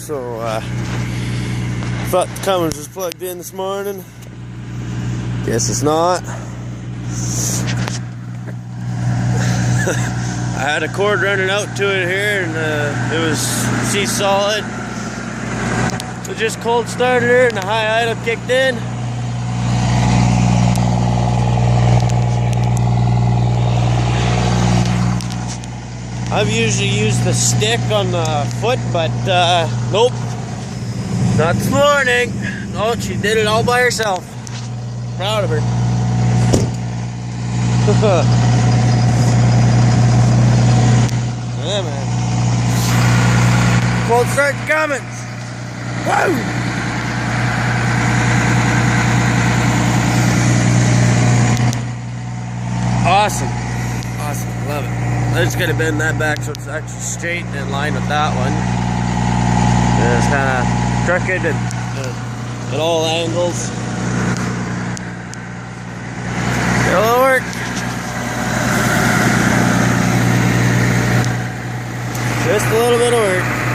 So thought the Cummins was plugged in this morning. Guess it's not. I had a cord running out to it here, and it was C-solid. So just cold started her, and the high idle kicked in. I've usually used the stick on the foot, but nope, not this morning. Oh, she did it all by herself. Proud of her. Yeah, man. Cold start cummins. Woo! Awesome. Awesome. Love it. I just gotta bend that back so it's actually straight and in line with that one. And it's kind of crooked and at all angles. It'll work. Just a little bit of work.